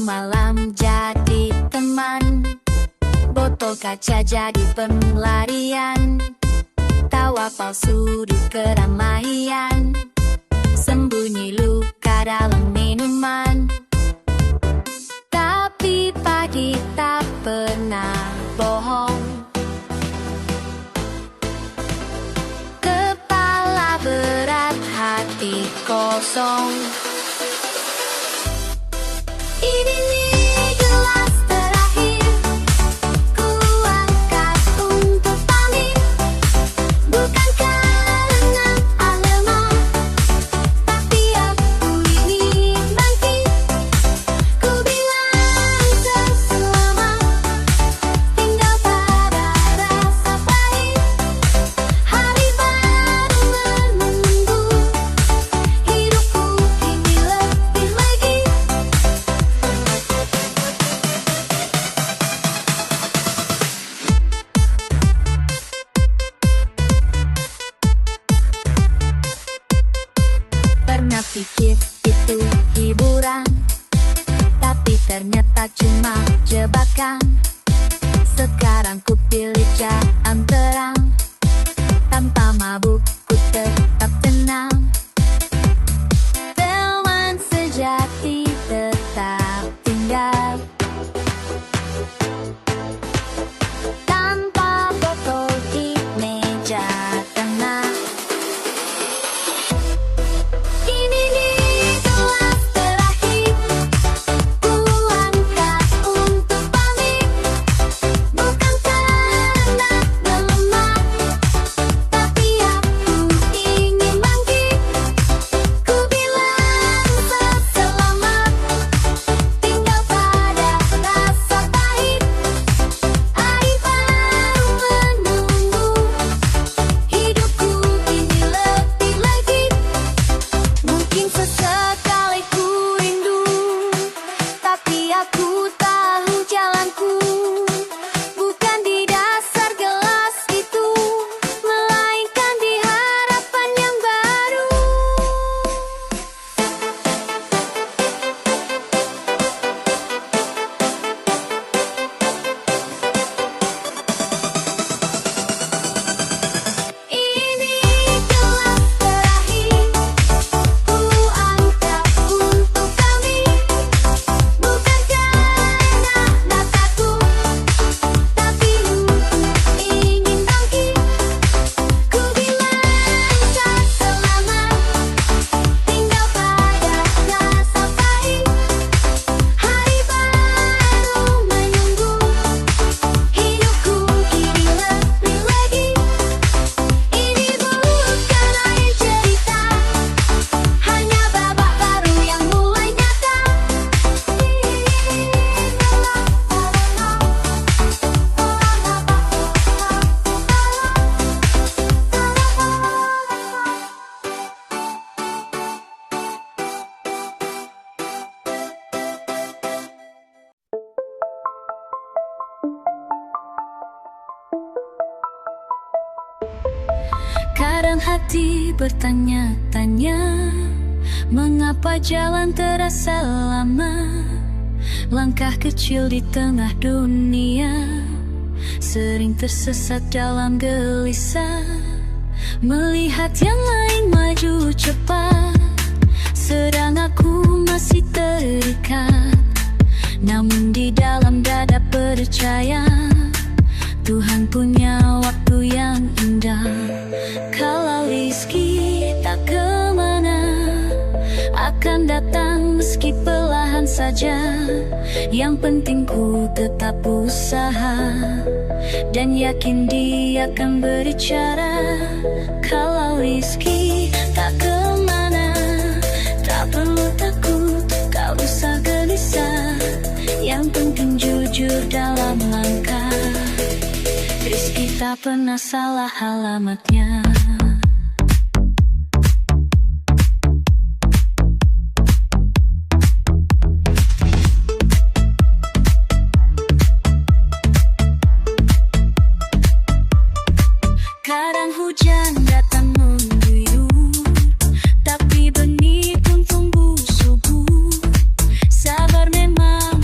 malam jadi teman, botol kaca jadi pelarian, tawa palsu di keramaian, sembunyi luka dalam minuman. Tapi pagi tak pernah bohong, kepala berat, hati kosong. Ini nih gelas terakhir ku angkat untuk pamit, bukan karena alema, tapi aku ingin bangkit. Ku bilang selamat, tinggal pada rasa pahit. Hari baru menunggu, hidupku kini lebih lagi. Pernah pikir itu hiburan, tapi ternyata cuma jebakan. Sekarang ku pilih jalan terang, tanpa mabuk ku tetap tenang. Teman sejati tetap tinggal, tanpa botol di meja tengah. Ini nih gelas terakhir ku angkat untuk pamit, bukan karena lemah, tapi aku ingin bangkit. Ku bilang selamat, tinggal pada rasa pahit. Hari baru menunggu, hidupku kini lebih lagi. Mungkin sesekali ku rindu, tapi aku tahu jalanku bukan di dasar gelas itu, melainkan di harapan yang baru. Ini gelas terakhir ku angkat untuk kami, bukan karena rasaku, tapi untuk ingin bangkit. Ku bilang selamat, tinggal pada rasa pahit. Hari baru menunggu, hidupku kini lebih lagi. Ini bukan akhir cerita, hanya babak baru yang mulai nyata. Kadang hati bertanya-tanya, mengapa jalan terasa lama? Langkah kecil di tengah dunia, sering tersesat dalam gelisah. Melihat yang lain maju cepat, sedang aku masih terikat. Namun di dalam dada percaya, Tuhan punya waktu yang indah. Kalau rezeki tak kemana, akan datang meski perlahan saja. Yang penting ku tetap usaha, dan yakin Dia akan beri cara. Kalau rezeki tak kemana, tak perlu takut, kau usah gelisah. Yang penting jujur dalam langkah, rezeki tak pernah salah alamatnya. Kadang hujan datang mengguyur, tapi benih pun tumbuh subur. Sabar memang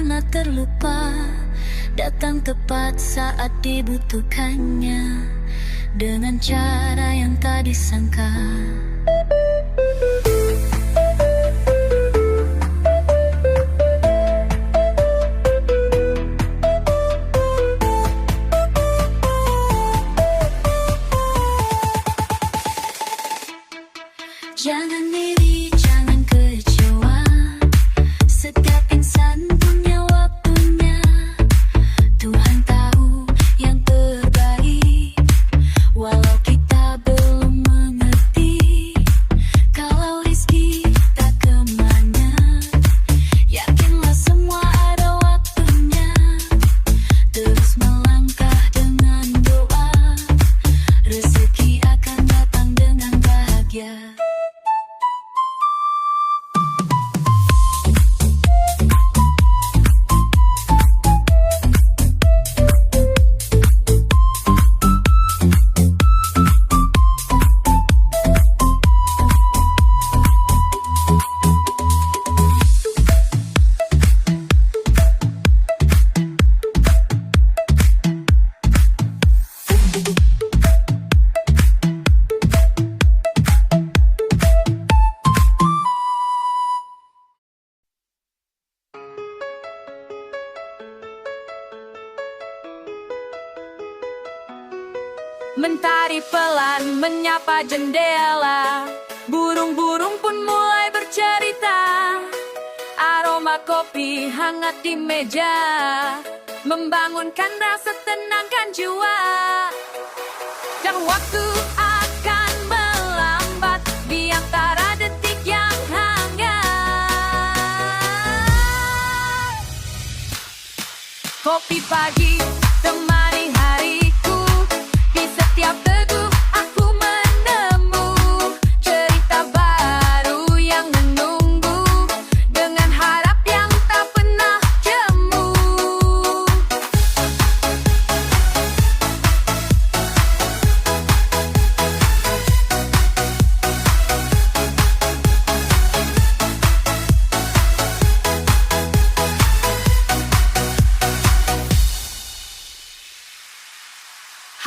pernah terlupa, datang tepat saat dibutuhkannya, dengan cara yang tak disangka. Jangan iri, jangan kecewa. Setiap insan punya waktunya. Tuhan tahu yang terbaik, walau kita belum mengerti. Kalau rezeki tak kemana, yakinlah semua ada waktunya. Terus melangkah dengan doa, rezeki akan datang dengan bahagia. Mentari pelan menyapa jendela, burung-burung pun mulai bercerita. Aroma kopi hangat di meja, membangunkan rasa tenangkan jiwa. Dan waktu akan melambat di antara detik yang hangat. Kopi pagi temani hariku, di setiap teguh aku menemu cerita baru yang menunggu, dengan harap yang tak pernah jemu.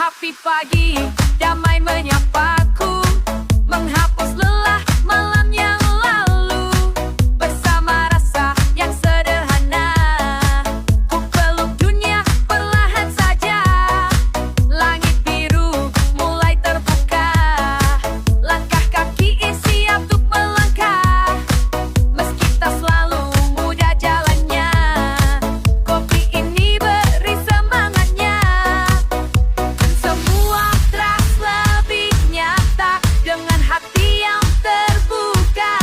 Happy pagi, damai menyapaku, menghapus lelah malam yang lalu. Bersama rasa yang sederhana, ku peluk dunia perlahan saja. Langit biru mulai terbuka, langkah kaki siap untuk melangkah. Meski tak selalu mudah jalannya, kopi ini beri semangatnya. Semua terasa lebih nyata dengan hati yang terbuka.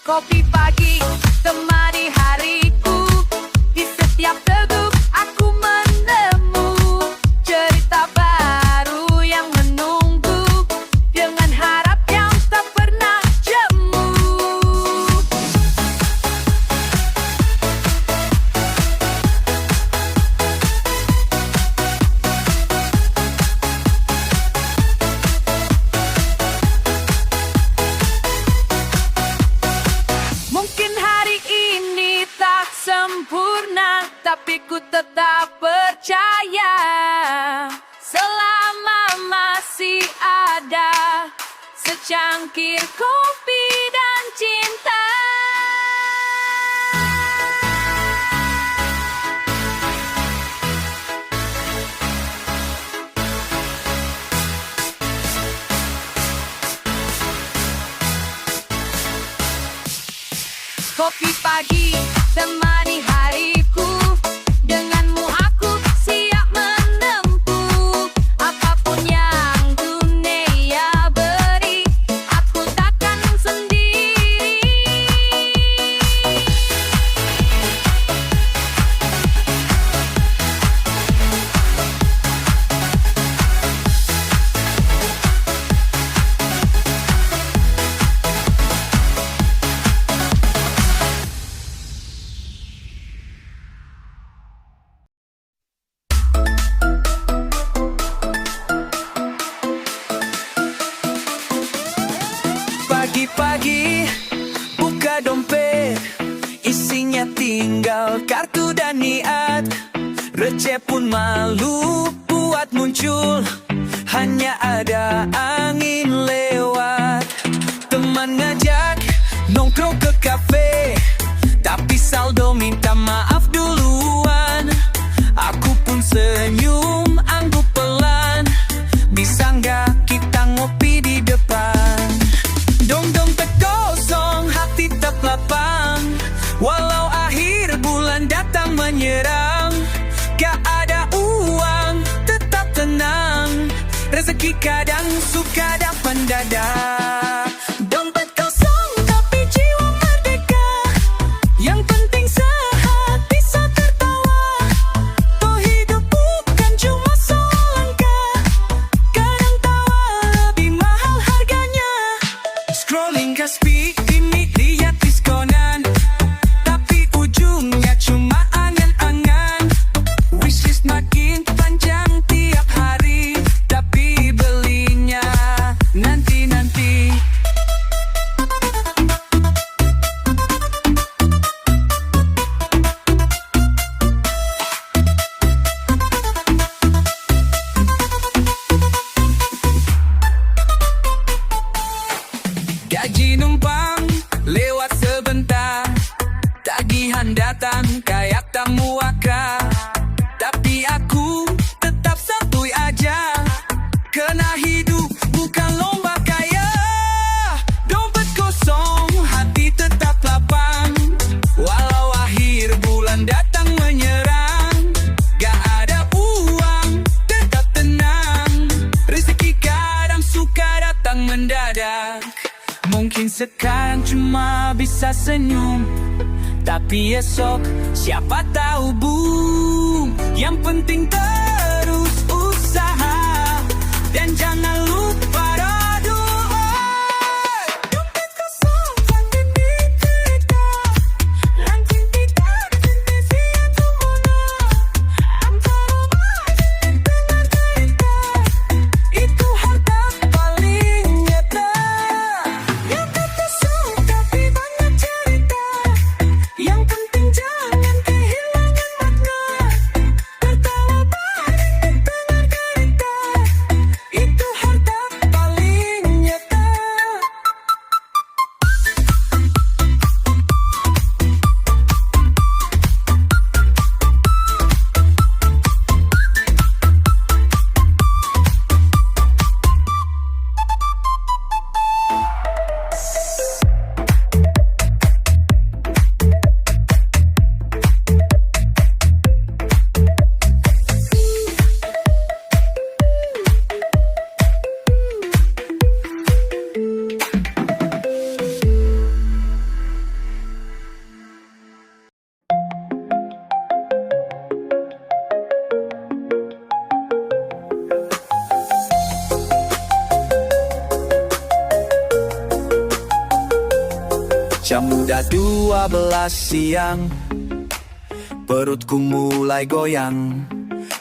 Kopi pagi temani hariku, di setiap teguh aku menemu cerita baru yang menunggu, dengan harap yang tak pernah jemu. Mungkin hari ini tak sempurna, tapi ku tetap percaya. Selama masih ada secangkir kopi dan cinta. Kopi pagi temani hariku, denganmu aku siap menempuh apapun yang dunia beri. Aku takkan sendiri. hanya tinggal kartu dan niat. Receh pun malu buat muncul, hanya ada angin lewat. Teman ngajak nongkrong ke kafe, tapi saldo minta maaf duluan. Aku pun senyum angguk pelan, bisa nggak kita ngopi di depan? Dong dompet kosong, hati tetap lapang, walau akhir bulan datang menyerang. Gak ada uang, tetap tenang, rezeki kadang suka datang mendadak. Dompet kosong tapi jiwa merdeka, yang penting sehat bisa tertawa. Toh hidup bukan cuma soal angka, kadang tawa lebih mahal harganya. Scrolling Kaspi ini lihat diskonan, tapi ujungnya cuma angan-angan. Wishlist makin panjang tiap hari, tapi belinya nanti-nanti. Gaji numpang lewat sebentar, tagihan datang kayak tamu akar. Tapi aku tetap santuy aja, kena hidup bukan lomba kaya. Dompet kosong, hati tetap lapang, walau akhir bulan datang menyerang. Gak ada uang, tetap tenang, rezeki kadang suka datang mendadak. Mungkin sekarang cuma bisa senyum, tapi esok siapa tahu boom. Yang penting terus usaha, dan jangan lupa doa. Dompet kosong tapi dicerita, ranking tidak sia tumuna. Antara baik dengan cerita, itu harta paling nyata. Yang kosong tapi banyak cerita, yang penting jangan kehilangan makna. Tertawa bareng di tengah derita, itu harta paling nyata. Jam udah 12 siang, perutku mulai goyang.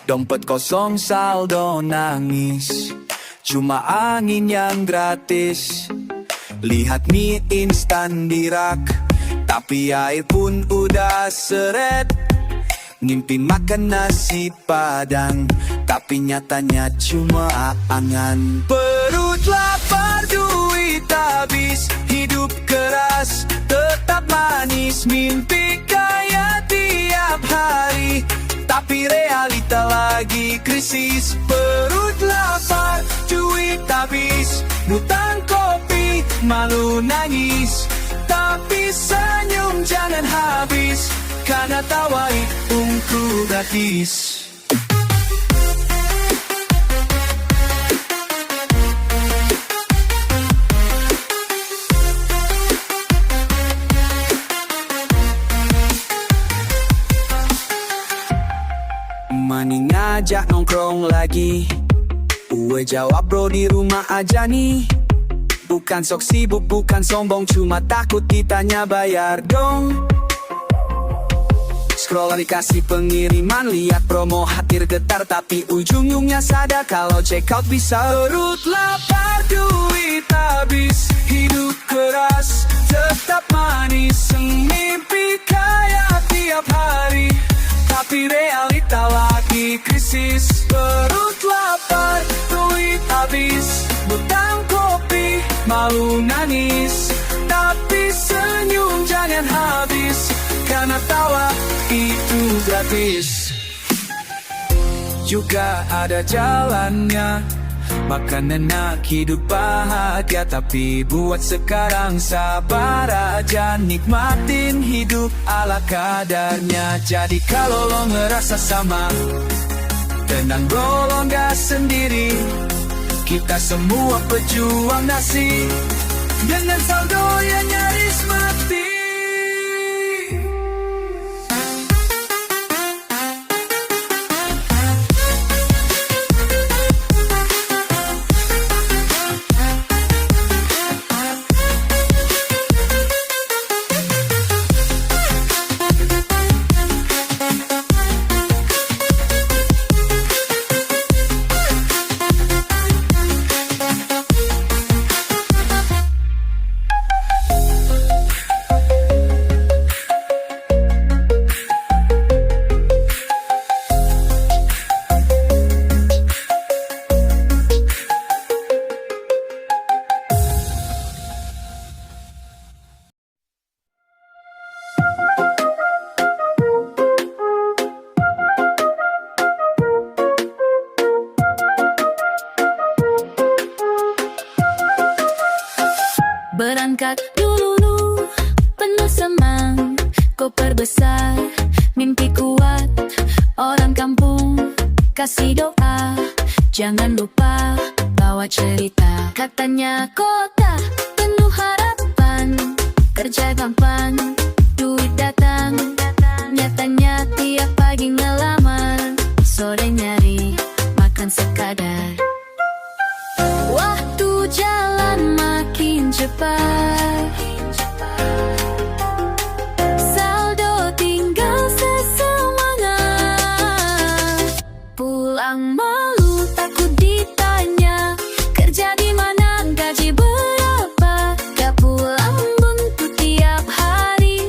Dompet kosong saldo nangis, cuma angin yang gratis. Lihat mie instan di rak, tapi air pun udah seret. Ngimpi makan nasi padang, tapi nyatanya cuma angan. Perut lapar, duit habis, hidup keras, tetap manis. Mimpi kaya tiap hari, tapi realita lagi krisis. Perut lapar, duit habis, ngutang kopi, malu nangis. Tapi senyum jangan habis, karena tawa itu gratis. Mani ngajak nongkrong lagi, gue jawab bro di rumah aja nih. Bukan sok sibuk, bukan sombong, cuma takut ditanya bayar dong. Scroll aplikasi pengiriman, lihat promo hadir getar, tapi ujung-ujungnya sadar kalau check out bisa. Perut lapar, duit habis, hidup keras, tetap manis. Mimpi kaya krisis. Perut lapar, duit habis, butang kopi, malu nangis. Tapi senyum jangan habis, karena tawa itu gratis. Juga ada jalannya, makan enak hidup bahagia. Tapi buat sekarang sabar aja, nikmatin hidup ala kadarnya. Jadi kalau lo ngerasa sama, tenang bro, lo gak sendiri. Kita semua pejuang nasi, dengan saldo yang nyaris mati. Berangkat dulu, penuh semangat, koper besar, mimpi kuat. Orang kampung kasih doa, jangan lupa bawa cerita. Katanya kota penuh harapan, kerja gampang, duit datang. Nyatanya tiap pagi ngelamar, sore nyari makan sekadar. Waktu jalan makin cepat, saldo tinggal sesemangat. Pulang malu takut ditanya, kerja di mana, gaji berapa. Gak pulang buntu tiap hari,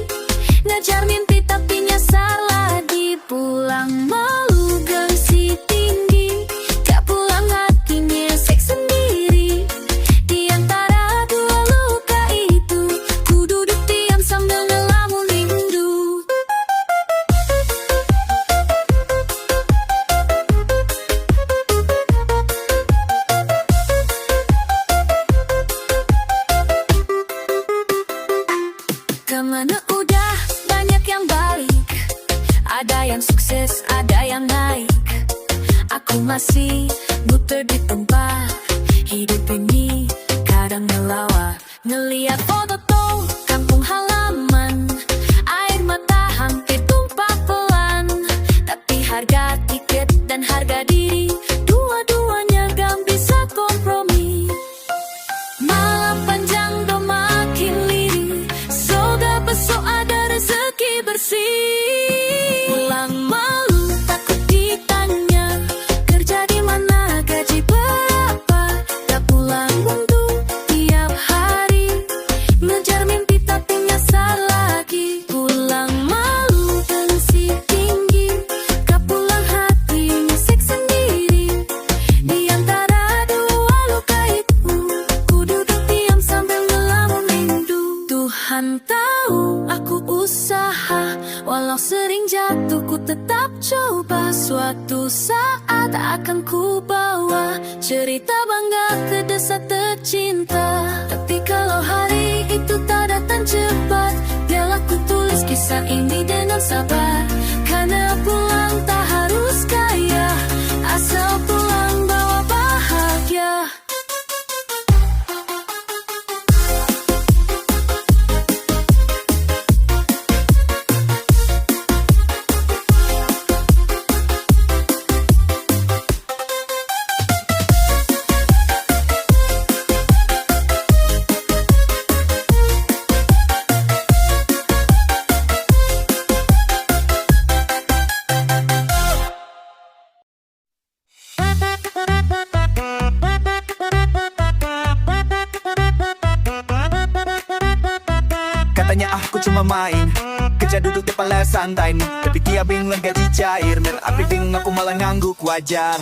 ngejar mimpi tapi nyasar lagi. Pulang malu gengsi tinggi, gak pulang hati nyesek sendiri. Di antara dua luka itu, ku duduk diam sambil ngelamun rindu. Kemana udah banyak yang balik, ada yang sukses, ada yang naik. Aku masih muter di tempat, hidup ini kadang ngelawak. Ngeliat foto kampung halaman, air mata hampir tumpah pelan. Tapi harga tiket dan harga diri, dua-duanya gak bisa kompromi. Malam panjang do makin lirih, semoga besok ada rezeki bersih. Pulang malu takut ditanya, kerja di mana, gaji berapa. Gak pulang buntu tiap hari, ngejar mimpi tapi nyasar lagi. Pulang malu gengsi tinggi, gak pulang hati nyesek sendiri. Di antara dua luka itu, ku duduk diam sambil ngelamun rindu. Tuhan tahu aku usaha, walau sering jatuh ku tetap coba. Suatu saat akan ku bawa cerita bangga ke desa tercinta. Tapi kalau hari itu tak datang cepat, biarlah ku tulis kisah ini dengan sabar. Karena pulang tak harus kaya, asal pulang bawa bahagia. duduk depan layar santai. Tapi kia bingung gaji cair, api bingung aku malah ngangguk wajar.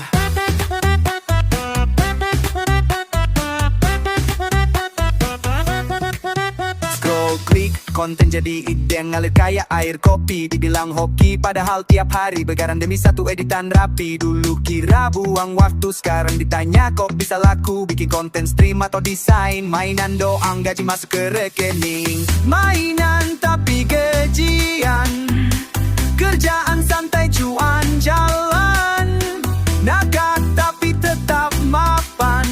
Scroll, klik, konten jadi ide ngalir kayak air kopi. Dibilang hoki, padahal tiap hari begaran demi satu editan rapi. Dulu kira buang waktu, sekarang ditanya kok bisa laku. Bikin konten stream atau desain, mainan doang gaji masuk ke rekening. Mainan tapi gajian, kerjaan santai cuan jalan. Nakal tapi tetap mapan,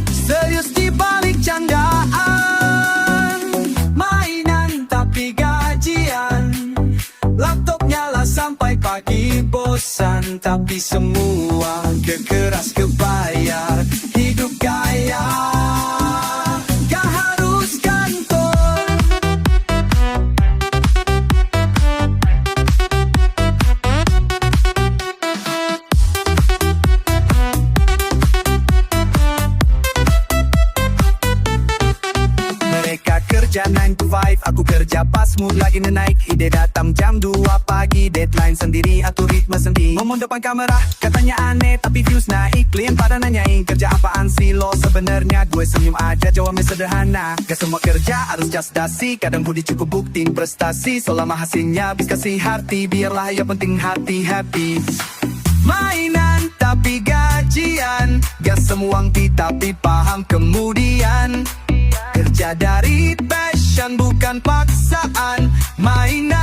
serius di balik candaan. Mainan tapi gajian, laptop nyala sampai pagi bosan. Tapi semua kekeras kebayar, hidup gaya gak harus kantor. Mereka kerja 9 to 5, aku kerja pas mood lagi naik. Ide datang jam 2 pagi, deadline sendiri, atur ritme sendiri. Ngomong depan kamera, katanya aneh tapi views naik. Klien pada nanyain, kerja apaan sih lo sebenarnya? Gue senyum aja, jawabnya sederhana. Gak semua kerja harus just dasi, kadang budi cukup buktiin prestasi. Selama hasilnya bis kasih hati, biarlah yang penting hati happy. Mainan tapi gajian, gak semua tapi paham kemudian. Kerja dari passion bukan paksaan, mainan